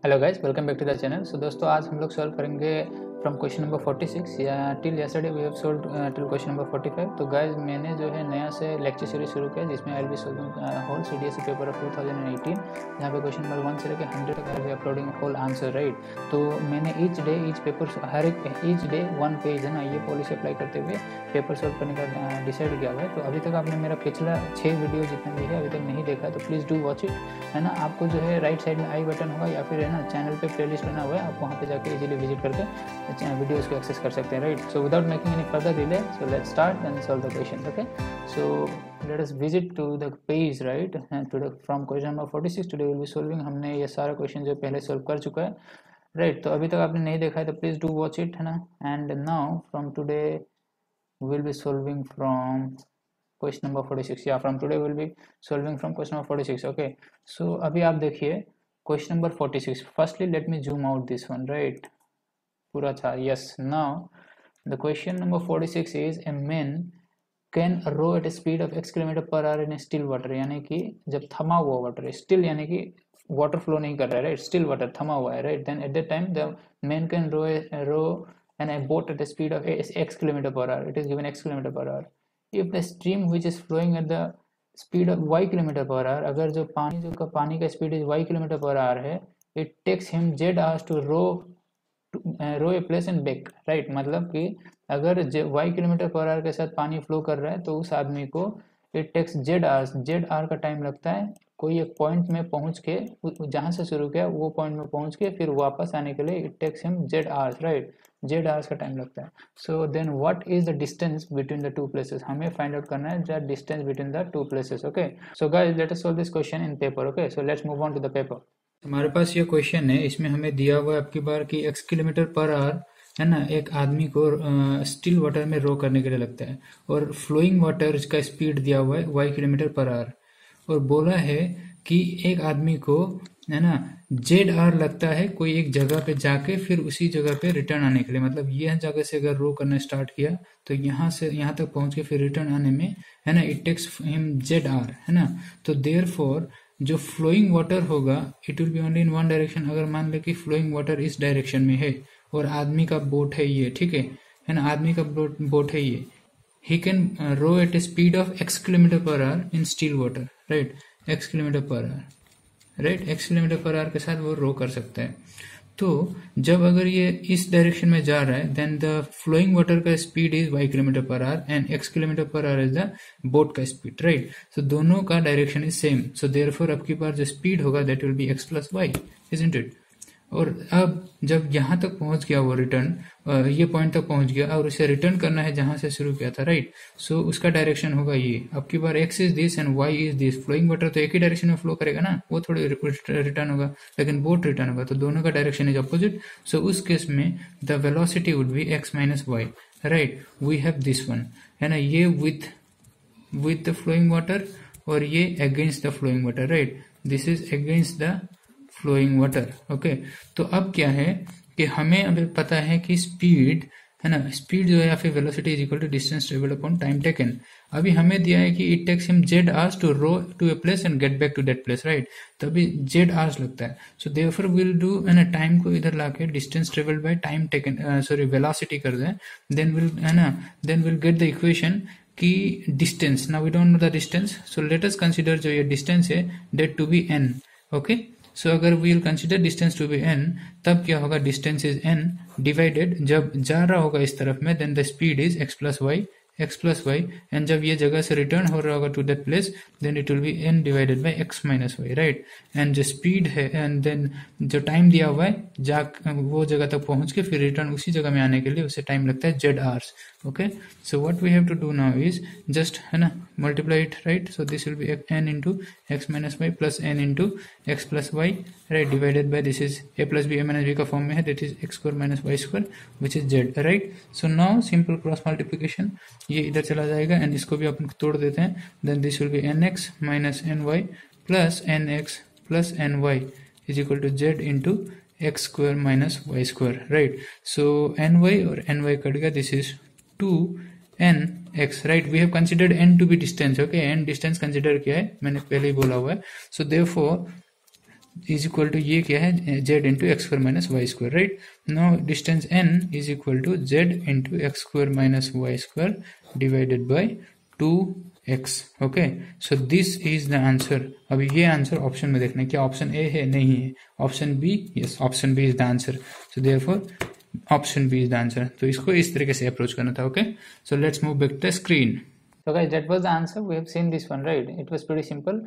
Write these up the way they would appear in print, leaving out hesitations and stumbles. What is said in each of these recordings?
Hello guys, welcome back to the channel. So दोस्तों, आज हम लोग सॉल्व करेंगे फ्रॉम क्वेश्चन नंबर 46 या till yesterday we have solved till question number 45। तो गाइस, मैंने जो है नया से लेक्चर सीरीज शुरू किया जिसमें I will be solving whole CDSE paper of 2018, जहाँ पे क्वेश्चन नंबर 1 से लेकर 100 तक I will uploading whole answer, right. तो मैंने ईच डे ईच पेपर हर एक ईच डे 1 पेज है ना, ये पॉलिसी अप्लाई करते हुए पेपर सॉल्व करने का डिसाइड किया हुआ है। तो अभी तक आपने मेरा पिछला 6 वीडियो जितना भी है अभी तक नहीं देखा तो प्लीज़ डू वॉच इट, है ना। आपको जो है राइट साइड में आई बटन होगा या फिर है ना चैनल पे प्लेलिस्ट बना हुआ है, आप वहाँ पे जाके इजीली विजिट करके वीडियोस को एक्सेस कर सकते हैं, right. So without making any further delay, so let's start and solve the question, okay. So let us visit to the page, right. Today from question number 46 today will be solving. हमने ये सारा question जो पहले solve कर चुका है, right. तो अभी तक आपने नहीं देखा है तो प्लीज़ डू वॉच इट, है ना। And now from today will be solving from question number 46, या from today will be solving from question number 46, okay. So अभी आप देखिए question number 46। Firstly let me zoom out this one, right. पूरा था, yes. Now the question number 46 is a man can row at speed of x kilometre per hour in still water, यानी कि जब थमा हुआ वाटर, स्टिल यानी कि water flow नहीं कर रहा है, राइट। स्टिल वाटर थमा हुआ है, right. Then at the time the man can row an a boat at speed of x kilometre per hour, it is given x kilometre per hour. If the stream which is flowing at the speed of y kilometre per hour, अगर जो पानी का speed is y kilometre per hour है, it takes him z hours to row a place and back, right. मतलब कि अगर y kilometre per our के साथ पानी फ्लो कर रहा है तो उस आदमी को इट टेक्स जेड आर का टाइम लगता है कोई एक पॉइंट में पहुंच के, जहां से शुरू किया वो पॉइंट में पहुंच के फिर वापस आने के लिए it takes him Z hours, right. Z hours का टाइम लगता है। So then what is the distance between the two places, हमें फाइंड आउट करना है the distance between the two places, okay. So guys, let us solve this question in paper, okay. So let's move on to the paper. हमारे पास ये question है, इसमें हमें दिया हुआ है आपकी बार कि x किलोमीटर पर आवर, है ना, एक आदमी को स्टिल वाटर में रो करने के लिए लगता है, और फ्लोइंग वाटर का स्पीड दिया हुआ है y किलोमीटर पर आवर, और बोला है कि एक आदमी को, है ना, जेड आर लगता है कोई एक जगह पे जाके फिर उसी जगह पे रिटर्न आने के लिए। मतलब यह जगह से अगर रो करना स्टार्ट किया तो यहाँ से यहाँ तक पहुंच के फिर रिटर्न आने में, है ना, it takes him Z hour, है ना। तो देयरफॉर जो फ्लोइंग वाटर होगा it will be only in one direction. अगर मान ले कि फ्लोइंग वाटर इस डायरेक्शन में है और आदमी का बोट है ये, ठीक है ना, आदमी का बोट है ये, he can row at a speed of x kilometer per hour in still water, right, x kilometer per hour, right, x kilometre per our के साथ वो रो कर सकता है। तो जब अगर ये इस डायरेक्शन में जा रहा है देन द फ्लोइंग वाटर का speed is y kilometre per hour and x kilometre per hour is the boat का स्पीड, राइट। सो दोनों का direction is same, so therefore आपकी बार जो स्पीड होगा that will be x plus Y, isn't it. और अब जब यहाँ तक पहुंच गया वो रिटर्न, ये पॉइंट तक पहुंच गया और उसे रिटर्न करना है जहां से शुरू किया था, राइट। सो उसका डायरेक्शन होगा ये, आपकी बार x is this and y is this. Flowing water तो एक ही डायरेक्शन में फ्लो करेगा ना, वो थोड़ी रिटर्न होगा, लेकिन बोट रिटर्न होगा, तो दोनों का डायरेक्शन इज अपोजिट। सो उस केस में the velocity would be x minus Y, right. We have this one, है ना, ये विथ द फ्लोइंग वाटर और ये against the flowing water, right. This is against the flowing water, okay. तो अब क्या है कि हमें अभी पता है कि स्पीड, है ना, स्पीड जो है या फिर velocity is equal to distance travelled upon time taken. अभी हमें दिया है कि it takes him Z hours to row to a place and get back to that place, right. तो अभी जेड आवर्स लगता है, सो देयरफॉर विल डू, है ना, टाइम को इधर लाके distance travelled by time taken, sorry velocity कर दें, देन विल, है ना, then will get the equation कि distance, now we don't know the distance, so let us consider जो ये डिस्टेंस है that to be n, okay. So अगर we will consider distance to be n, तब क्या होगा, डिस्टेंस इज n डिवाइडेड, जब जा रहा होगा इस तरफ में then the speed is x plus Y, and जब ये जगह से रिटर्न हो रहा होगा to that place then it will be n divided by x minus Y, right. And जो स्पीड है एंड देन जो टाइम दिया हुआ है वो जगह तक पहुंच के फिर रिटर्न उसी जगह में आने के लिए उसे टाइम लगता है Z hours, okay. So what we have to do now is just, है ना, multiply it, right. So this will be n into x minus Y plus n into x plus Y, right, divided by this is a plus B, a minus B का form में है, that is x square minus Y square which is z, right. So now simple cross multiplication, ये इधर चला जाएगा and इसको भी अपन तोड़ देते हैं, then this will be nx minus ny plus nx plus ny is equal to z into X square minus Y square, right. So ny और ny कट गया, this is 2nx, right. We have considered n to be distance, okay, n distance consider किया है, मैंने पहले ही बोला हुआ है। So therefore is equal to ये क्या है z into X square minus Y square, right. Now distance n is equal to z into X square minus Y square divided by 2x। Okay, so this is the answer. अभी ये answer option में देखना है, क्या option A है, नहीं है। Option B, yes, option B is the answer. So therefore option B is the answer. तो इसको इस तरीके से अप्रोच करना था। Okay, so let's move back to the screen. So guys, that was the answer. We have seen this one, right? It was pretty simple.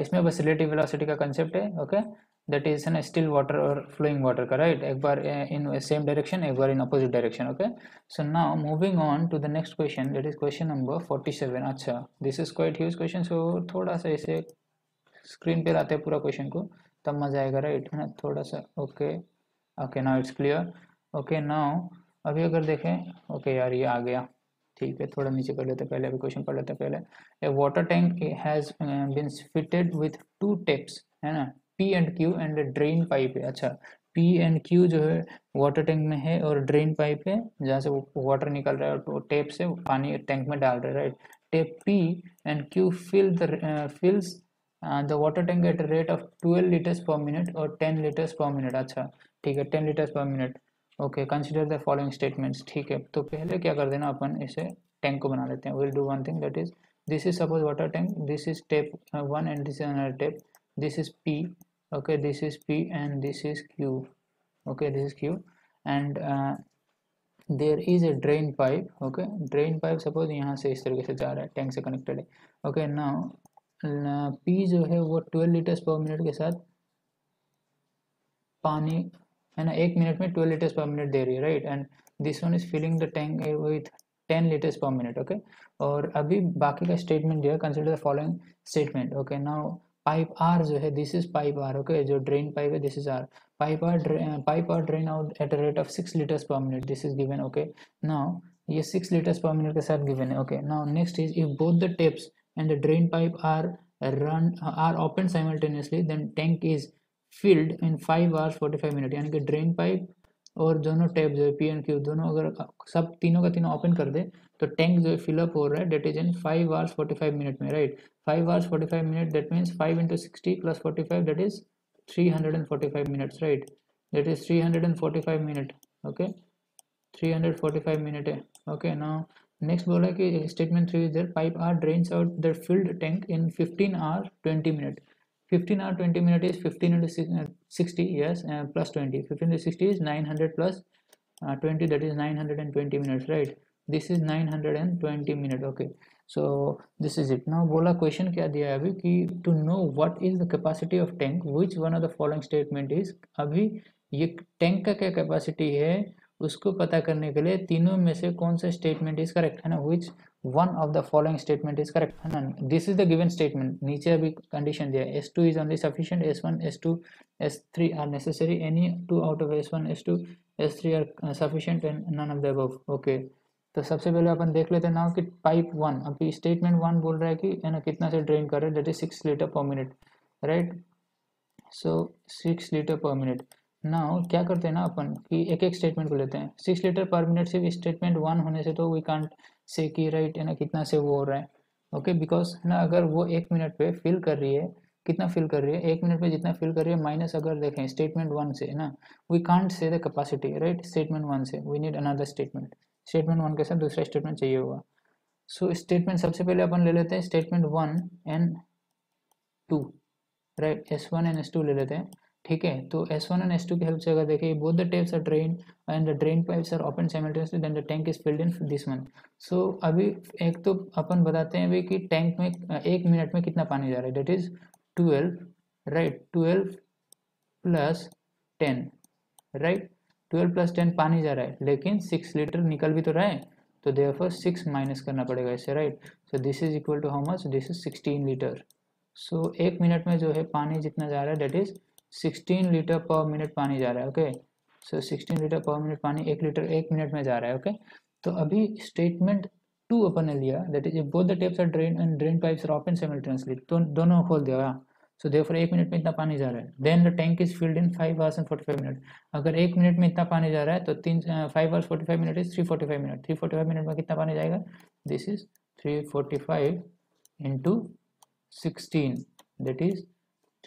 इसमें बस relative velocity का कंसेप्ट है। ओके, दैट इज ना still water और flowing water का, right. एक बार in same direction, एक बार in opposite direction. Okay, so now moving on to the next question, that is question number 47। अच्छा, this is quite huge question, so थोड़ा सा इसे स्क्रीन पे लाते हैं पूरा क्वेश्चन को, तब मजा आएगा, राइट, है ना। थोड़ा सा okay okay, now it's clear. Okay, now अभी अगर देखें, ओके यार ये आ गया, ठीक है, थोड़ा नीचे कर लेते हैं, पहले अभी क्वेश्चन पढ़ लेते हैं पहले। A water tank has been fitted with 2 taps, है ना, P and Q and drain pipe है। अच्छा, पी एंड क्यू जो है वाटर टैंक में है और ड्रेन पाइप है जहाँ से वो वाटर निकल रहा है और टेप से पानी टैंक में डाल रहे हैं, right. Tape P and Q फिल्स the water tank at rate of 12 litres per minute और 10 लीटर्स पर मिनट। अच्छा ठीक है, 10 litres per minute. Okay, consider the following statements. ठीक है, तो पहले क्या कर देना, अपन इसे टैंक को बना लेते हैं। Will do one thing, that is this is suppose water tank, this is tape 1 and this is another tape, this is P, okay, this is P and this is Q, okay, this is Q, and there is a drain pipe, okay, drain pipe suppose यहाँ से इस तरीके से जा रहा है, tank से connected है। ओके, नाउ P जो है वो 12 लीटर्स पर मिनट के साथ पानी, है ना, 1 मिनट में 12 लीटर्स पर मिनट दे रही है, right. And this one is filling the tank with 10 litres per minute. Okay, और अभी बाकी का स्टेटमेंट जो है, consider the following statement. Okay, now pipe R जो है, this is pipe R, okay, जो ड्रेन पाइप है, this is R. Pipe R drain out at a rate of 6 litres per minute, this is given. Okay, now ये 6 litres per minute के साथ given है। Okay, now next is if both the taps and the drain pipe are open simultaneously then tank is filled in 5 hours 45 minute. यानी कि drain pipe और दोनों tap जो है पी एंड क्यू दोनों अगर सब तीनों का तीनों ओपन कर दे तो टैंक जो है फिलअप हो रहा है, that is in 5 hours 45 minute में, right. 5 hours 45 minute, that means 5 into 60 plus 45, that is 345 minutes, right. That is 345 minute. Okay, 345 minute है। ओके, नाउ नेक्स्ट बोला कि statement 3 is there, pipe are drains out the filled tank in 15 hour 20 minute. 15 hour 20 minute is 15 into 60, yes, plus 20, 15 into 60 is 900 plus 20, that is 920 minutes, right। this is 920 minute। okay, so this is it। now बोला question क्या दिया है अभी कि to know what is the capacity of tank, which one of the following statement is। अभी ये tank का क्या कैपेसिटी है उसको पता करने के लिए तीनों में से कौन सा स्टेटमेंट इज करेक्ट, है ना, which one of the following statement is correct, है ना। this is the given statement, नीचे अभी कंडीशन दिया है, S2 is only sufficient, S1 S2 S3 are necessary, any two out of S1 S2 S3 are sufficient and none of the above। okay, तो सबसे पहले अपन देख लेते हैं ना कि पाइप 1, अभी स्टेटमेंट 1 बोल रहा है कि, है ना, कितना से ड्रेन कर रहा है, that is 6 litre per minute, right. So 6 litre per minute. Now क्या करते हैं ना अपन कि एक एक स्टेटमेंट को लेते हैं। 6 लीटर पर मिनट सिर्फ स्टेटमेंट 1 होने से तो वी कांट से कि, राइट, है ना, कितना से वो हो रहा है। ओके, बिकॉज है ना, अगर वो 1 मिनट पे फिल कर रही है, कितना फिल कर रही है 1 मिनट पे, जितना फिल कर रही है माइनस अगर देखें स्टेटमेंट 1 से, है ना, we can't say the capacity, right, statement 1 से, we need another statement. Statement 1 के साथ दूसरा स्टेटमेंट चाहिए होगा। सो स्टेटमेंट सबसे पहले अपन ले लेते हैं statement 1 and 2, right, S1 and S2 ले लेते हैं। ठीक है, तो S1 एंड S2 की हेल्प से अगर देखिए both the taps are drain and the drain pipes are open simultaneously then the tank is filled in this one. So अभी एक तो अपन बताते हैं भी कि टैंक में 1 मिनट में कितना पानी जा रहा है, that is 12, right, 12 plus 10, right, 12 plus 10 पानी जा रहा है, लेकिन 6 लीटर निकल भी तो रहा है, तो देयरफॉर 6 माइनस करना पड़ेगा इससे, right. So this is equal to how much, this is 16 litre. So 1 minute में जो है पानी जितना जा रहा है, that is 16 litre per minute पानी जा रहा है। Okay, so 16 litre per minute पानी 1 लीटर 1 मिनट में जा रहा है। ओके, तो अभी स्टेटमेंट 2 अपन ने लिया, that is both the taps are drain and drain pipes are open simultaneously, तो दोनों खोल दिया। सो देयरफॉर 1 मिनट में इतना पानी जा रहा है, then the tank is filled in 5 hours and 45 minute. अगर 1 मिनट में इतना पानी जा रहा है तो 5 hours 45 minute is 345 minute. 345 minute में कितना पानी जाएगा, this is 345 into 16, that is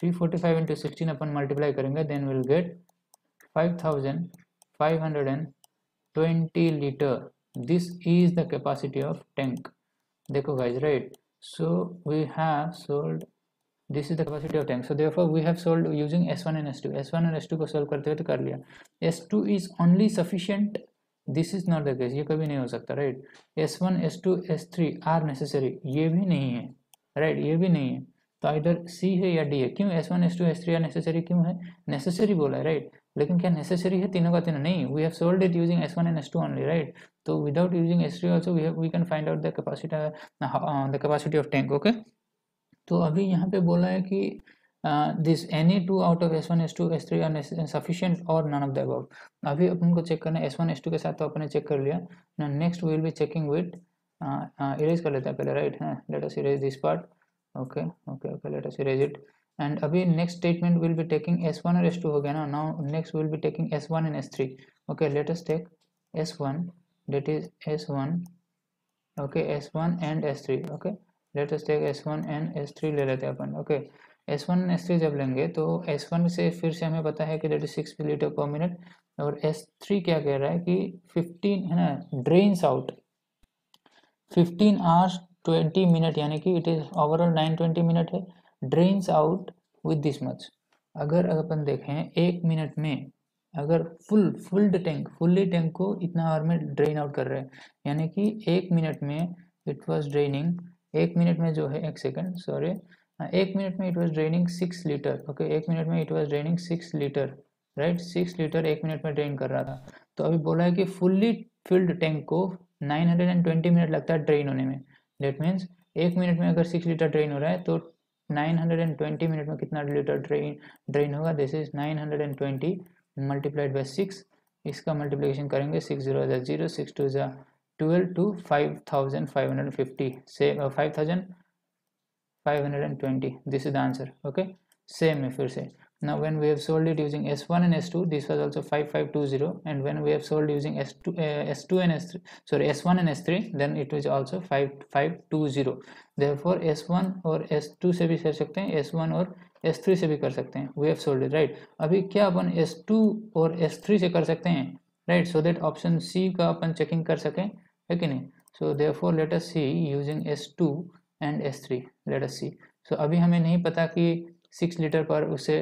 345 into 16 अपन मल्टीप्लाई करेंगे, then will get 5520 litre. This is the capacity of tank. देखो guys, right, so we have solved, this is the capacity of tank, so therefore we have solved using S1 and S2. S1 और S2 को solve करते हुए तो कर लिया. S2 is only sufficient, this is not the case, ये कभी नहीं हो सकता, right. S1 S2 S3 are necessary, ये भी नहीं है, राइट, ये भी नहीं है. तो इधर सी है या डी है. क्यों S1 S2 S3 are necessary, क्यों है नेसेसरी बोला है, राइट. लेकिन क्या नेसेसरी है तीनों का तीनों? नहीं, we have solved it using S1 and S2 only, right. तो without using S3 also we can find out the capacity of tank. Okay, तो अभी यहाँ पे बोला है कि this any two out of S1 S2 S3 are sufficient और none of the above. अभी अपन को चेक करना है S1 S2 के साथ, तो अपने चेक कर लिया. Now next we will be checking with, erase कर लेते हैं पहले, right. Let us erase this part. Okay okay okay, let us erase it. And अभी next statement will be taking S1 और S2 हो गया ना. Now next will be taking S1 and S3. Okay, let us take S1, that is S1. Okay, S1 and S3. Okay, let us take S1 and S3 ले लेते हैं अपन. Okay, S1 and S3 जब लेंगे तो S1 से फिर से हमें पता है कि that is 6 litre per minute, और S3 क्या कह रहा है कि 15 है ना, ड्रेन्स आउट 15 आवर्स 20 मिनट, यानी कि इट इज ओवरऑल 920 मिनट है. Drains out with this much. अगर अपन देखें एक मिनट में, अगर फुल्ली टैंक को इतना आवर में ड्रेन आउट कर रहे हैं, यानी कि एक मिनट में इट वाज ड्रेनिंग, एक मिनट में जो है, एक सेकंड सॉरी, एक मिनट में it was draining 6 litre. Okay, एक मिनट में it was draining 6 litre, right. 6 litre एक मिनट में ड्रेन कर रहा था. तो अभी बोला है कि फुल्ली फिल्ड टैंक को 920 मिनट लगता है ड्रेन होने में. दैट मीन्स एक मिनट में अगर 6 लीटर ड्रेन हो रहा है तो 920 मिनट में कितना लीटर ड्रेन होगा. This is 920 multiplied by 6. इसका मल्टीप्लिकेशन करेंगे, 6 0 0, 6 2 12 to 5550 से 5520. This is the answer. Okay, same है फिर से. Now when we have solved it using S1 and S2, this was also 5520, and when we have solved using S2 and S3, sorry, S1 and S3, then it was also 5520. Therefore S1 और S2 से भी कर सकते हैं, S1 और S3 से भी कर सकते हैं. We have solved it, right. अभी क्या अपन S2 और S3 से कर सकते हैं, right, so that option C का अपन चेकिंग कर सकें, है कि नहीं. So therefore let us see using S2 and S3. Let us see. So अभी हमें नहीं पता कि 6 लीटर पर उससे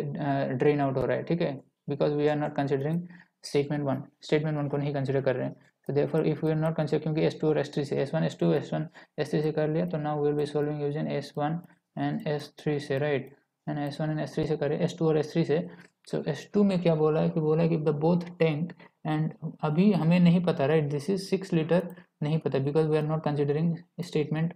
ड्रेन आउट हो रहा है, ठीक है, because we are not considering statement 1 को नहीं कंसिडर कर रहे हैं. तो therefore if we are not consider, क्योंकि S2 और S3 से, S1 S2 S1 S3 से कर लिया, तो now we will be solving using S1 and S3 से, right. And S1 and S3 से करें, S2 और S3 से. सो S2 में क्या बोला है कि बोला है कि द बोथ टैंक, एंड अभी हमें नहीं पता, राइट, दिस इज 6 लीटर नहीं पता, because we are not considering statement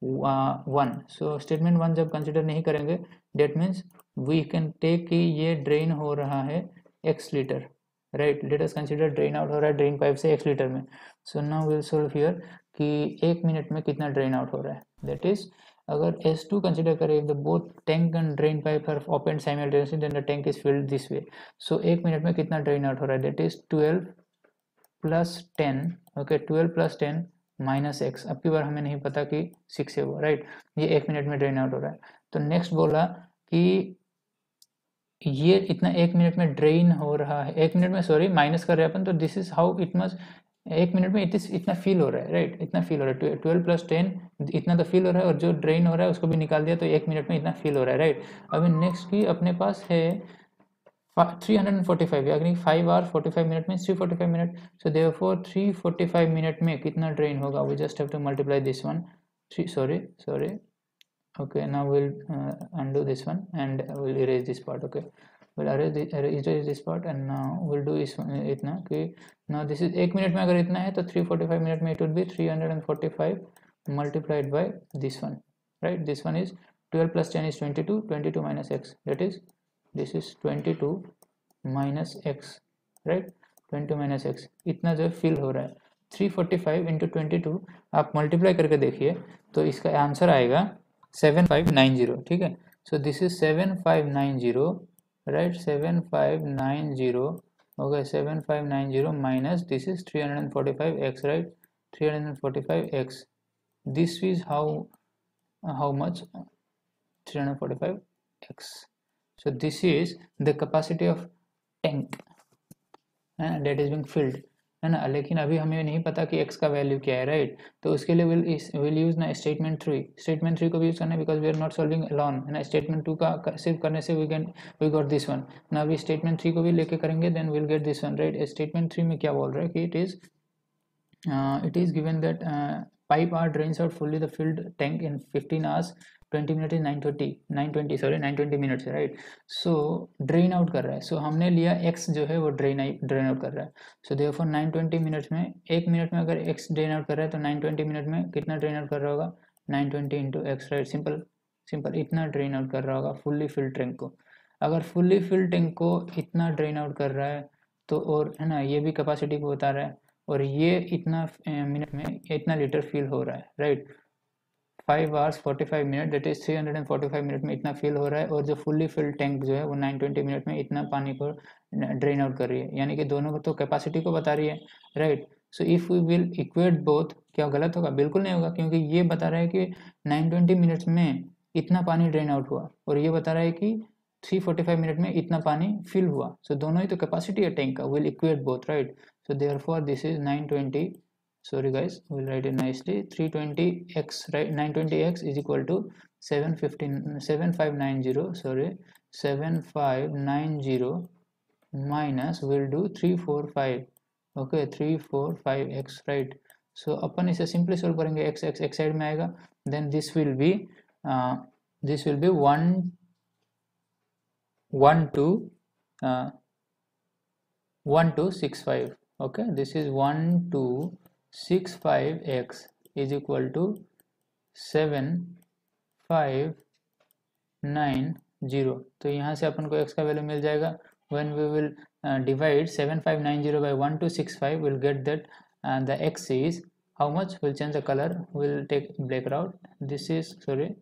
1. So statement 1 जब कंसिडर नहीं करेंगे, that means we can take कि ये ड्रेन हो रहा है x litre, right. Let us consider drain out हो रहा है ड्रेन पाइप से x लीटर में. So now will solve here कि एक मिनट में कितना ड्रेन आउट हो रहा है. दैट इज, अगर S2 कंसिडर करें, if the both tank and drain pipe are open simultaneously, then the tank is filled this way. So एक मिनट में कितना ड्रेन आउट हो रहा है, दैट इज 12 + 10. Okay, 12 + 10 -x. अब की बार हमें नहीं पता कि 6 है वो, राइट. ये एक मिनट में ड्रेन आउट हो रहा है. तो नेक्स्ट बोला कि ये इतना एक मिनट में ड्रेन हो रहा है, एक मिनट में, सॉरी, माइनस कर रहे हैं अपन, तो this is how it must, एक मिनट में इतना फील हो रहा है, राइट, इतना फील हो रहा है. 12 + 10 इतना तो फील हो रहा है, और जो ड्रेन हो रहा है उसको भी निकाल दिया, तो एक मिनट में इतना फील हो रहा है, राइट. अभी नेक्स्ट की अपने पास है 345, यानी 5 आवर 45 मिनट में 345 मिनट. सो देयरफॉर 345 मिनट में कितना ड्रेन होगा, we just have to multiply this one. sorry. Okay, now we'll undo this one and we'll erase this part. Okay, we'll erase this part, and now we'll do is इतना कि now this is एक minute में अगर इतना है तो 345 minute में it would be 345 multiplied by this one, right. This one is 12 + 10 is 22, 22 minus x, that is, this is 22 minus x, right. 22 minus x इतना जो फिल हो रहा है. 345 into 22 आप मल्टीप्लाई करके देखिए तो इसका आंसर आएगा 7590, ठीक है. सो this is 7590, right. 7590, okay, 7590 minus this is 345x, right. 345x, this is how much 345x. So this is the capacity of tank that is being field, है ना। लेकिन अभी हमें नहीं पता कि x का वैल्यू क्या है, राइट। तो उसके लिए विल यूज ना स्टेटमेंट 3, स्टेटमेंट 3 को भी यूज करना है because we are not solving alone, है ना। स्टेटमेंट 2 का सिर्फ करने से वी गॉट दिस वन ना। अभी स्टेटमेंट 3 को भी लेके करेंगे then will get this one, right. Statement 3 में क्या बोल रहा है कि it is given that pipe R drains out fully the filled tank in 15 hours, 20 minutes is 920 minutes है, राइट। सो ड्रेन आउट कर रहा है, सो हमने लिया x जो है वो ड्रेन आउट कर रहा है। सो देयरफॉर 920 मिनट्स में, एक मिनट में अगर x ड्रेन आउट कर रहा है तो 920 मिनट में कितना ड्रेन आउट कर रहा होगा, 920 इंटू एक्स, राइट। सिंपल इतना ड्रेन आउट कर रहा होगा फुल्ली फिल्ड टैंक को। अगर फुल्ली फिल्ड टैंक को इतना ड्रेन आउट कर रहा है तो, और है ना, ये भी कैपेसिटी को बता रहा है, और ये इतना मिनट में इतना लीटर फिल हो रहा है, right. 5 hours 45 minute that is 345 minute में इतना फिल हो रहा है, और जो फुल्ली फिल्ड टैंक जो है वो 920 मिनट में इतना पानी को ड्रेन आउट कर रही है, यानी कि दोनों को तो कैपेसिटी को बता रही है, right. So if we will equate both, क्या गलत होगा? बिल्कुल नहीं होगा, क्योंकि ये बता रहा है कि 920 मिनट्स में इतना पानी ड्रेन आउट हुआ, और ये बता रहा है कि 345 मिनट में इतना पानी फिल हुआ। सो दोनों ही तो कैपेसिटी है टैंक का, will equate both, right. So therefore this is 920, sorry guys, we'll write it nicely, 320x, right, 920x is equal to 7590, sorry, 7590 minus, we'll do 345, okay, 345x, right। so अपन इसे simply solve करेंगे, x side में आएगा, then this will be 1265, okay, this is 1265x is equal to 7590। तो यहाँ से अपन को x का value मिल जाएगा। when we will divide 7590 by 1265 we'll get that the x is how much? we'll change the color, we'll take black route, this is, sorry,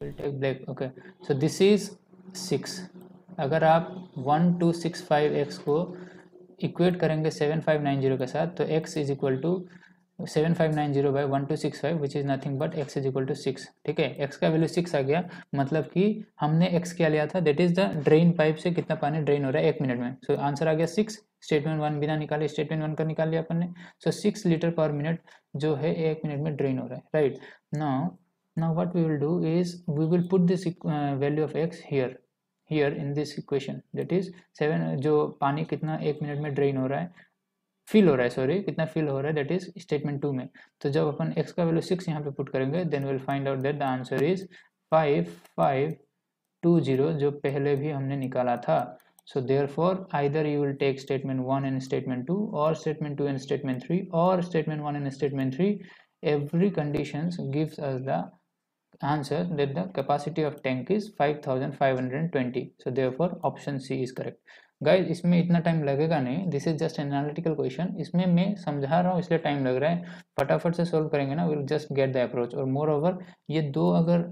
we'll take black, okay, so this is 6। अगर आप 1265x को equate करेंगे 7590 के साथ, तो x is equal to 7590 by 1265 which is nothing but x is equal to 6, ठीक है। x का वैल्यू 6 आ गया, मतलब कि हमने x क्या लिया था, that is the drain pipe से कितना पानी ड्रेन हो रहा है 1 मिनट में। सो आंसर आ गया 6। स्टेटमेंट 1 बिना निकाले स्टेटमेंट 1 का निकाल लिया अपन ने। सो 6 लीटर पर मिनट जो है 1 मिनट में ड्रेन हो रहा है, right. Now what we will do is we will put this value of x here in this equation, that is 7, जो पानी कितना 1 मिनट में ड्रेन हो रहा है, फिल हो रहा है, सॉरी, कितना फिल हो रहा है, दैट इज स्टेटमेंट 2 में। तो जब अपन x का वैल्यू 6 यहाँ पे पुट करेंगे then will find out that the answer is 5520, जो पहले भी हमने निकाला था। So therefore either you will take statement 1 and statement 2, और स्टेटमेंट 2 एंड स्टेटमेंट 3, और statement 1 and statement 3, every conditions gives us the answer that the capacity of tank is 5520। so therefore option C is correct। Guys इसमें इतना time लगेगा नहीं, this is just analytical question, इसमें मैं समझा रहा हूँ इसलिए टाइम लग रहा है, फटाफट से सोल्व करेंगे ना, will just get the approach. और मोर ओवर ये दो अगर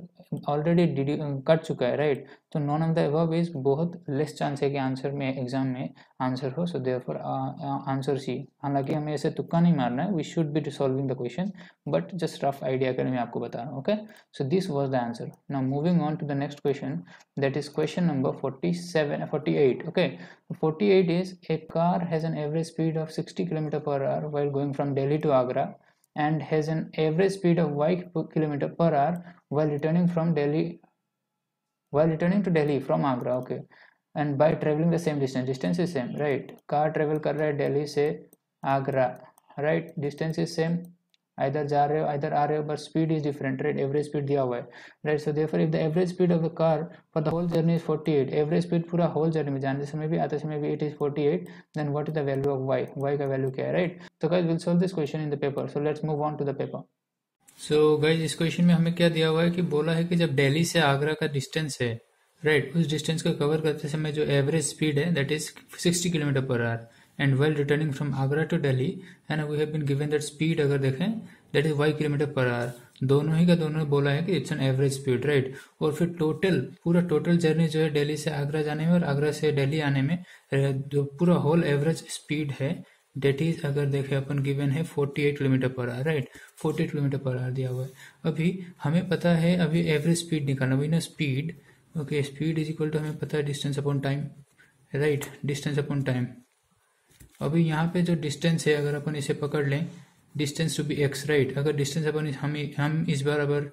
ऑलरेडी कट चुका है, राइट, तो none of the above is बहुत लेस चांस है कि आंसर में एग्जाम में आंसर हो। So therefore answer C. हालांकि हमें ऐसे तुक्का नहीं मारना है, we should be solving the question, but just rough idea के लिए मैं आपको बता रहा हूँ, okay. So this was the answer. Now moving on to the next question, that is question number 48, okay. 48 is a car has an average speed of 60 km per hour while going from Delhi to Agra, and has an average speed of y km per hour while returning to Delhi from Agra, okay, and by traveling the same distance is same, right। Car travel कर रहा है दिल्ली से Agra, right, distance is same, इधर जा रहे हो इधर आ रहे हो, but speed is different, right, average speed दिया हुआ है, right. So therefore if the average speed of the car for the whole journey is 48, average speed पूरा होल जर्नी में जाने समय भी आते समय भी it is 48, then what is the value of y का वैल्यू क्या है, राइट। तो guys will solve this question in the paper, so let's move on to the paper. So guys इस क्वेश्चन में हमें क्या दिया हुआ है कि बोला है कि जब दिल्ली से आगरा का डिस्टेंस है, राइट, उस डिस्टेंस को कवर करते समय जो एवरेज स्पीड है that is 60 kilometre per hour, and while returning from Agra to Delhi, है ना, we have been given that speed अगर देखें that is y kilometre per hour, दोनों ही का दोनों बोला है कि it's an average speed, right. और फिर पूरा टोटल जर्नी जो है दिल्ली से आगरा जाने में और आगरा से दिल्ली आने में जो पूरा होल एवरेज स्पीड है डेट इज अगर देखें अपन गिवन है 48 kilometre per our, right, 48 kilometre per our दिया हुआ है। अभी हमें पता है अभी एवरेज स्पीड निकालना, वही ना, speed okay, speed is equal to हमें पता है distance upon time, right, distance upon time. अभी यहाँ पे जो डिस्टेंस है अगर अपन इसे पकड़ लें, distance to be X, right, अगर डिस्टेंस अपन हम इस बराबर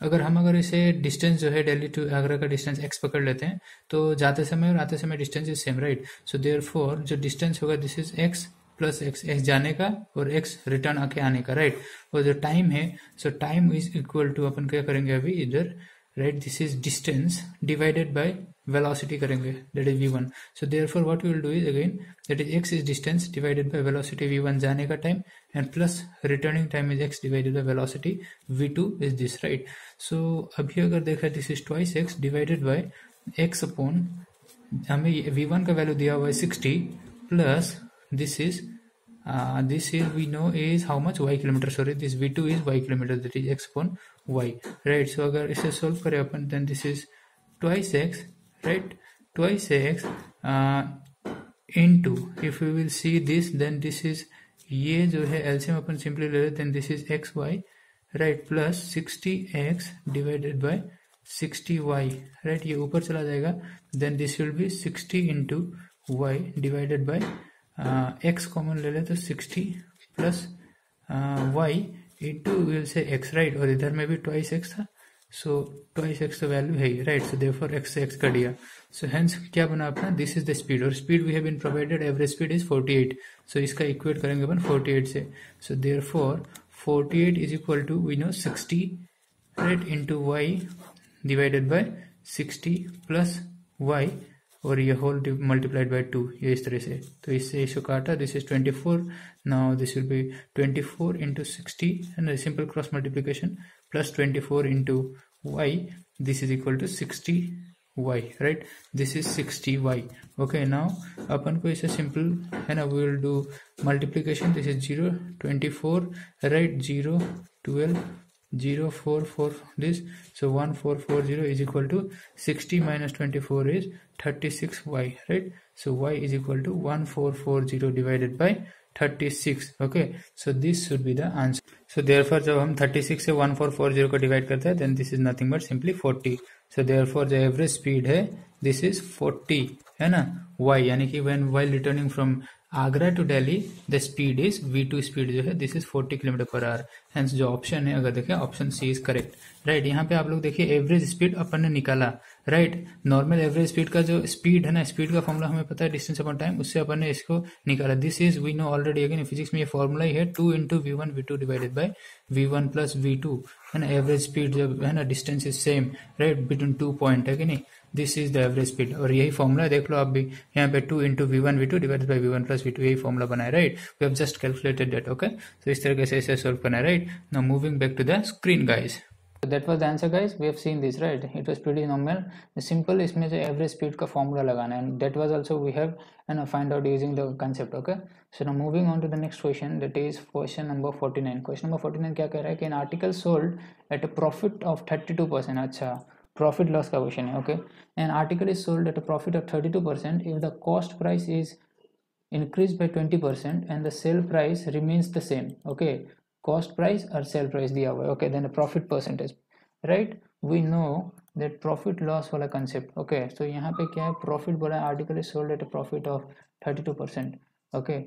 अगर इसे डिस्टेंस जो है दिल्ली टू आगरा का डिस्टेंस एक्स पकड़ लेते हैं तो जाते समय और आते समय distance is same, right. So therefore जो डिस्टेंस होगा this is x plus x, x जाने का और एक्स रिटर्न आके आने का, राइट। और जो टाइम है, so time is equal to अपन क्या करेंगे अभी इधर, right, this is distance divided by velocity करेंगे, that is v1। So therefore what we will do is again that is x is distance divided by velocity v1 जाने का time and plus returning time is x divided by velocity v2 is this, right. So अभी अगर देखा this is twice x divided by x upon, हमें v1 का value दिया हुआ है 60 plus this is we know is how much y kilometer, sorry, this v2 is y kilometer, that is x upon y, right। so अगर इसे solve करें अपन then this is twice x, right, twice x into, if we will see this then this is, ये जो है LCM अपन simply ले लेते then this is xy, right, plus 60x divided by 60y, right, ये ऊपर चला जाएगा then this will be 60 into y divided by x common ले ले तो 60 प्लस y इंटू विल से x, राइट, और इधर में भी ट्वाइस x था, सो ट्वाइस x तो वैल्यू है ही, राइट। सो देयरफॉर x से x कट गया, सो हेंस क्या बना अपना, दिस इज द स्पीड, और speed we have been provided, average speed is 48, so इसका इक्वेट करेंगे अपन 48 से। So therefore 48 is equal to we know 60, right, into y divided by 60 plus y और ये होल मल्टीप्लाइड बाय 2, ये इस तरह से, तो इससे इसको काटा, this is 24, now this will be 24 into 60 and simple cross multiplication plus 24 into y, this is equal to 60 y, right, this is 60 y। Okay, now अपन को इसे सिंपल है ना, we will do multiplication, this is 0 24, right, 0 12 0 4 4 this, so 1440 is equal to 60 minus 24 is 36y, right, so y is equal to 1440 divided by 36, okay, so this should be the answer। so therefore जब हम 36 से 1440 को divide करते हैं then this is nothing but simply 40, so therefore जो average speed है this is 40, है ना, y, यानी कि when while returning from Agra to Delhi the speed is v2 speed जो है this is 40 kilometre per hour, hence जो ऑप्शन है अगर देखें option C is correct, right. यहाँ पे आप लोग देखिए एवरेज स्पीड अपन ने निकाला, राइट, नॉर्मल एवरेज स्पीड का जो स्पीड है ना, स्पीड का फॉर्मूला हमें पता है डिस्टेंस अपॉन टाइम, उससे अपन ने इसको निकाला, this is we know already, again physics में ये फॉर्मूला ही है 2 into v1 v2 divided by v1 plus v2, है ना, एवरेज स्पीड जब है ना distance is same, right, between 2 point है कि नहीं, this is the average speed, और यही फॉर्मूला देख लो आप भी यहाँ पे 2 into v1 v2 divided by v1 plus v2, यही फॉर्मूला बना है, right, we have just calculated that, okay. तो इस तरीके से इसे सॉल्व करना है, right. Now moving back to the screen guys, so that was the answer guys, we have seen this, right, it was pretty normal, simple, इसमें जो average speed का फॉर्मूला लगाना है, that was also we have and find out using the concept, okay। so now moving on to the next question, that is question number 49। question number 49 क्या कह रहा है कि an article sold at a profit of 32%, अच्छा profit loss का question है, okay, N article is sold at a profit of 32% if the cost price is increased by 20% and the sale price remains the same, okay, cost price or sale price दिया हुआ है, okay, then the profit percentage, right, we know that profit loss वाला concept, okay, so यहाँ पे क्या है, profit बोला है, article is sold at a profit of 32%, okay,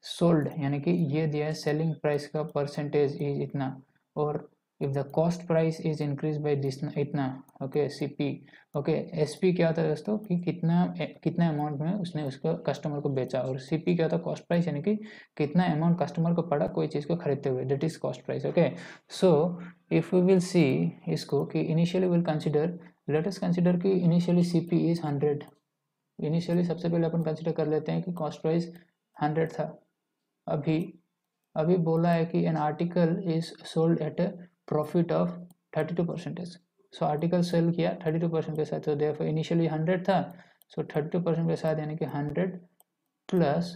sold यानी कि ये दिया है selling price का percentage is इतना, और if the cost price is increased by this इतना, okay, CP, okay, SP क्या होता है दोस्तों कि कितना अमाउंट में उसने उसको कस्टमर को बेचा, और CP क्या होता है, कॉस्ट प्राइस, यानी कि कितना अमाउंट कस्टमर को पड़ा कोई चीज़ को खरीदते हुए, that is cost price, okay. So if we will see इसको कि initially will consider, let us consider कि इनिशियली CP इज 100, इनिशियली सबसे पहले अपन कंसिडर कर लेते हैं कि कॉस्ट प्राइस 100 था, अभी बोला है कि an article is sold at a profit of 32%, so article sell किया 32% के साथ, तो देयरफॉर इनिशियली 100 था, सो 32% के साथ यानी कि 100 plus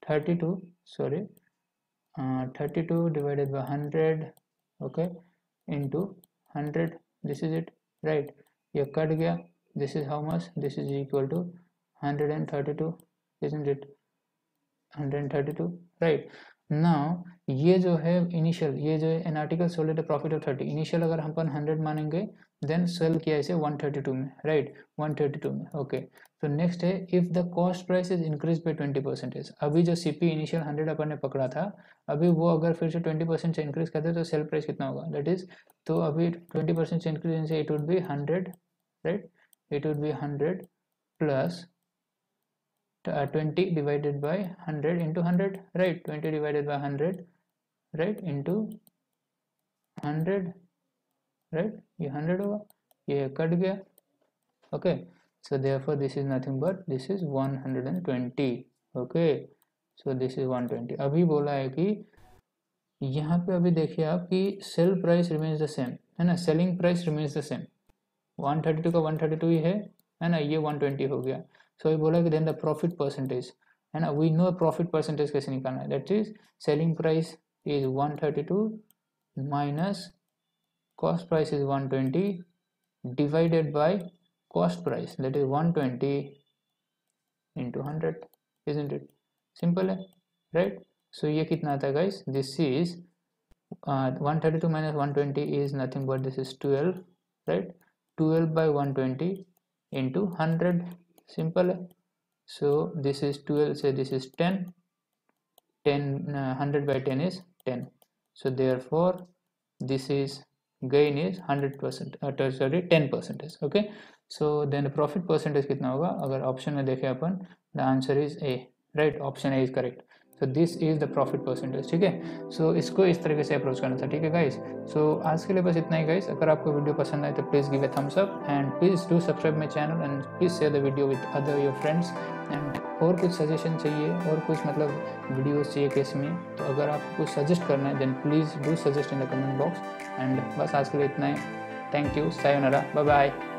32, sorry 32 divided by 100, okay, into 100, this is it, right, ये कट गया, this is how much, this is equal to 132, isn't it, 132, right. Now ये जो है इनिशियल, ये जो है an article sold at a profit of 30, initial अगर हम 100 मानेंगे देन सेल किया इसे 132 में, राइट 132 में, ओके। तो नेक्स्ट है if the cost price is increase by 20%, अभी जो सीपी इनिशियल 100 अपन ने पकड़ा था, अभी वो अगर फिर से 20% से इंक्रीज करते तो सेल प्राइस कितना होगा, दैट इज, तो अभी 20% से इंक्रीज से it would be 100, right, it would be 100 plus 20 divided by 100 into 100, right, 20 divided by 100, right, into 100, right, ये 100 होगा, ये कट गया, okay, so therefore this is nothing but this is 120, okay, so this is 120। अभी बोला है कि यहाँ पे अभी देखिए आप कि sale price remains the same, है ना, selling price remains the same, 132 का 132 ही है ना, ये 120 हो गया। सो ये बोला कि देन द प्रॉफिट परसेंटेज, है ना, वी नो प्रॉफिट परसेंटेज कैसे निकालना है, that is selling price is 132 minus cost price is 120 divided by cost price, that is 120 into 100, isn't it? Simple है, राइट। सो ये कितना आता है guys, this is 132 minus 120 is nothing but this is 12, right, 12 by 120 into 100, simple है। so this is 12, say this is 10, 100 by 10 is 10, so therefore this is gain is 100%, sorry 10%, okay। so then the profit percentage कितना होगा, अगर option में देखें अपन, the answer is A, right, option A is correct। So this is the profit percentage, ठीक है। सो इसको इस तरीके से अप्रोच करना था, ठीक है गाइस। सो आज के लिए बस इतना ही गाइस। अगर आपको वीडियो पसंद आए तो please give a thumbs up and please do subscribe my channel and please share the video with other your friends. And और कुछ सजेशन चाहिए और कुछ मतलब वीडियोस चाहिए केस में, तो अगर आपको कुछ सजेस्ट करना है then please do suggest in the comment box. And बस आज के लिए इतना ही, थैंक यू, सायोनारा, बाय बाय।